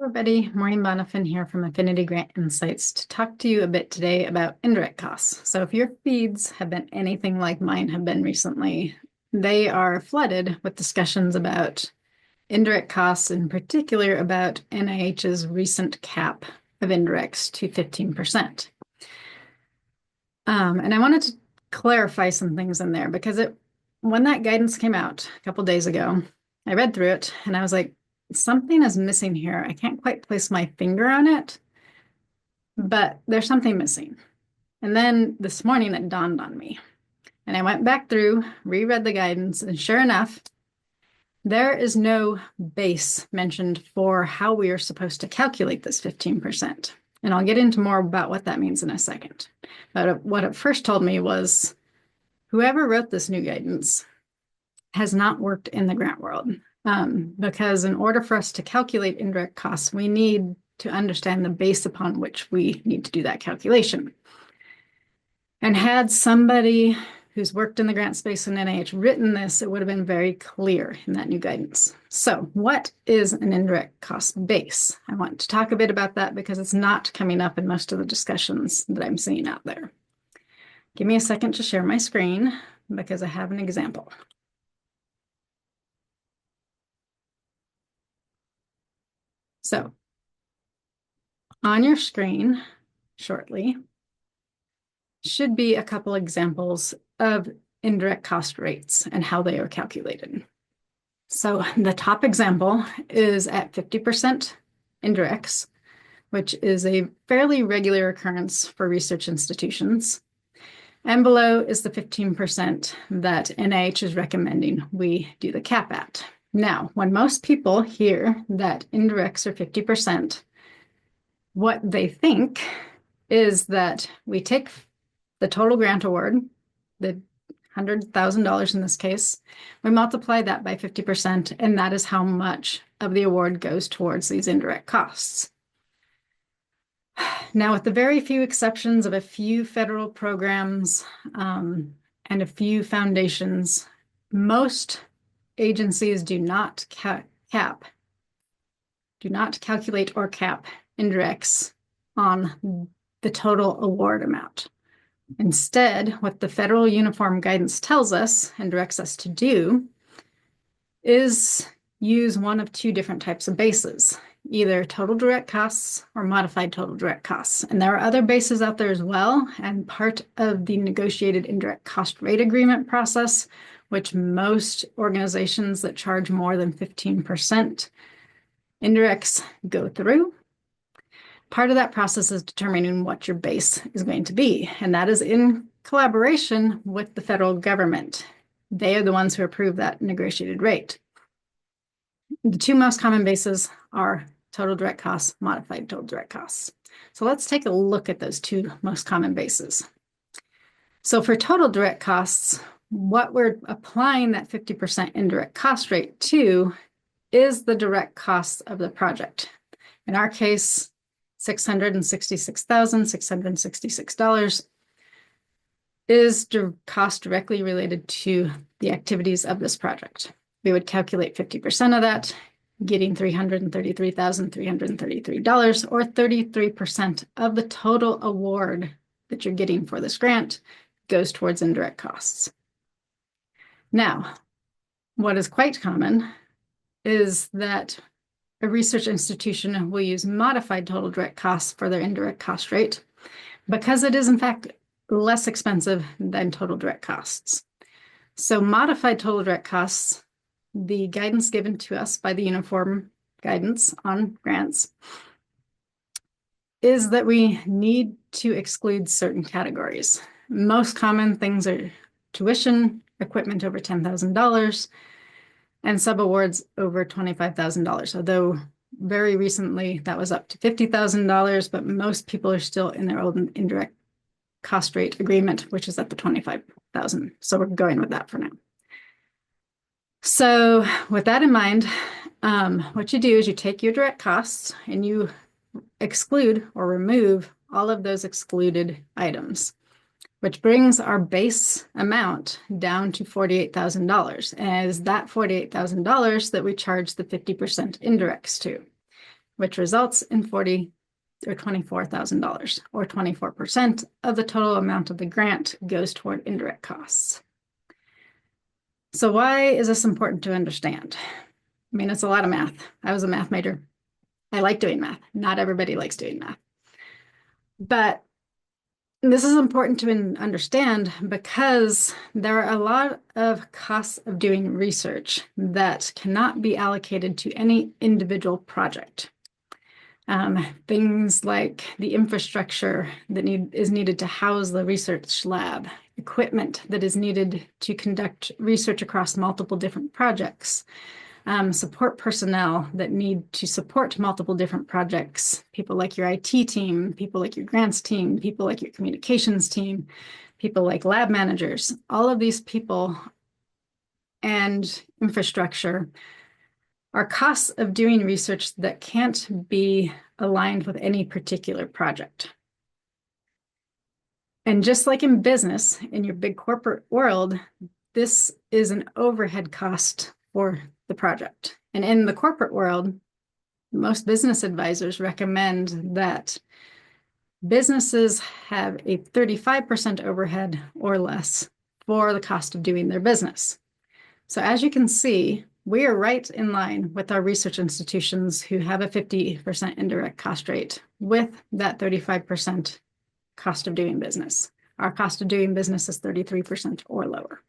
Everybody, Maureen Bonifin here from Affinity Grant Insights to talk to you a bit today about indirect costs. So if your feeds have been anything like mine have been recently, they are flooded with discussions about indirect costs, in particular about NIH's recent cap of indirects to 15%. And I wanted to clarify some things in there because when that guidance came out a couple days ago, I read through it and I was like, something is missing here. I can't quite place my finger on it, but there's something missing. And then this morning it dawned on me. And I went back through, reread the guidance, and sure enough, there is no base mentioned for how we are supposed to calculate this 15%. And I'll get into more about what that means in a second. But what it first told me was whoever wrote this new guidance has not worked in the grant world. Because in order for us to calculate indirect costs, we need to understand the base upon which we need to do that calculation. And had somebody who's worked in the grant space in NIH written this, it would have been very clear in that new guidance. So what is an indirect cost base? I want to talk a bit about that because it's not coming up in most of the discussions that I'm seeing out there. Give me a second to share my screen because I have an example. So on your screen shortly should be a couple examples of indirect cost rates and how they are calculated. So the top example is at 50% indirects, which is a fairly regular occurrence for research institutions. And below is the 15% that NIH is recommending we do the cap at. Now, when most people hear that indirects are 50%, what they think is that we take the total grant award, the $100,000 in this case, we multiply that by 50%, and that is how much of the award goes towards these indirect costs. Now, with the very few exceptions of a few federal programs and a few foundations, most agencies do not calculate or cap indirects on the total award amount. Instead, what the federal uniform guidance tells us and directs us to do is use one of two different types of bases, either total direct costs or modified total direct costs. And there are other bases out there as well, and part of the negotiated indirect cost rate agreement process, which most organizations that charge more than 15% indirects go through. Part of that process is determining what your base is going to be, and that is in collaboration with the federal government. They are the ones who approve that negotiated rate. The two most common bases are total direct costs, modified total direct costs. So let's take a look at those two most common bases. So for total direct costs, what we're applying that 50% indirect cost rate to is the direct costs of the project. In our case, $666,666 is cost directly related to the activities of this project. We would calculate 50% of that, getting $333,333, or 33% of the total award that you're getting for this grant goes towards indirect costs. Now, what is quite common is that a research institution will use modified total direct costs for their indirect cost rate because it is, in fact, less expensive than total direct costs. So modified total direct costs, the guidance given to us by the uniform guidance on grants, is that we need to exclude certain categories. Most common things are tuition, equipment over $10,000, and subawards over $25,000, although very recently that was up to $50,000, but most people are still in their old indirect cost rate agreement, which is at the $25,000. So we're going with that for now. So with that in mind, what you do is you take your direct costs and you exclude or remove all of those excluded items, which brings our base amount down to $48,000. And it is that $48,000 that we charge the 50% indirects to. which results in $40,000 or $24,000, or 24% of the total amount of the grant goes toward indirect costs. So why is this important to understand? I mean, it's a lot of math. I was a math major. I like doing math. Not everybody likes doing math. But this is important to understand because there are a lot of costs of doing research that cannot be allocated to any individual project. Things like the infrastructure that is needed to house the research lab, equipment that is needed to conduct research across multiple different projects, support personnel that need to support multiple different projects, people like your IT team, people like your grants team, people like your communications team, people like lab managers, all of these people and infrastructure are costs of doing research that can't be aligned with any particular project. And just like in business, in your big corporate world, this is an overhead cost for the project. And in the corporate world, most business advisors recommend that businesses have a 35% overhead or less for the cost of doing their business. So as you can see, we are right in line with our research institutions who have a 50% indirect cost rate with that 35% cost of doing business. Our cost of doing business is 33% or lower.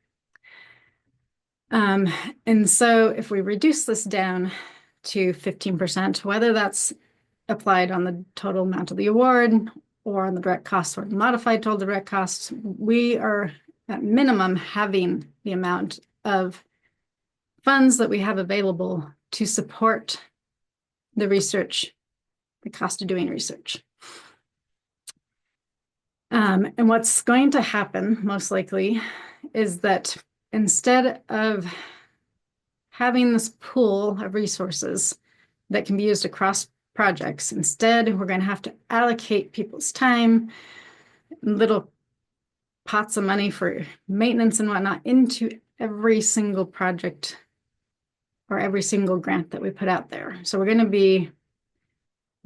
And so if we reduce this down to 15%, whether that's applied on the total amount of the award or on the direct costs or modified total direct costs, we are at minimum having the amount of funds that we have available to support the research, the cost of doing research. And what's going to happen, most likely, is that instead of having this pool of resources that can be used across projects, instead, we're going to have to allocate people's time, little pots of money for maintenance and whatnot into every single project or every single grant that we put out there. So we're going to be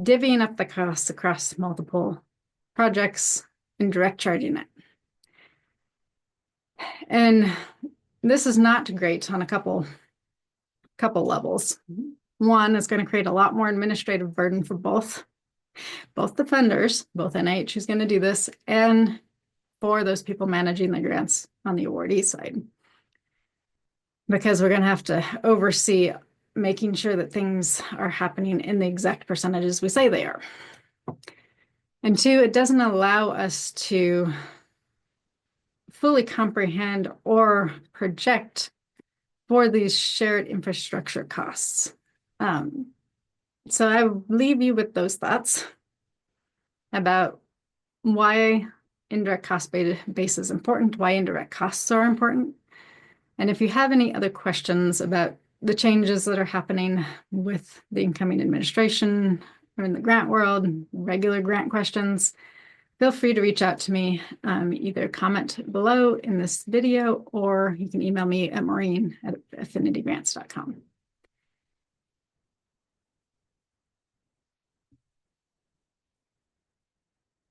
divvying up the costs across multiple projects and direct charging it. And this is not great on a couple levels. One, it's going to create a lot more administrative burden for both the funders, both NIH who's going to do this, and for those people managing the grants on the awardee side. Because we're going to have to oversee making sure that things are happening in the exact percentages we say they are. And two, it doesn't allow us to fully comprehend or project for these shared infrastructure costs. So I leave you with those thoughts about why indirect cost base is important, why indirect costs are important. And if you have any other questions about the changes that are happening with the incoming administration or in the grant world, regular grant questions, feel free to reach out to me, either comment below in this video, or you can email me at maureen@affinitygrants.com.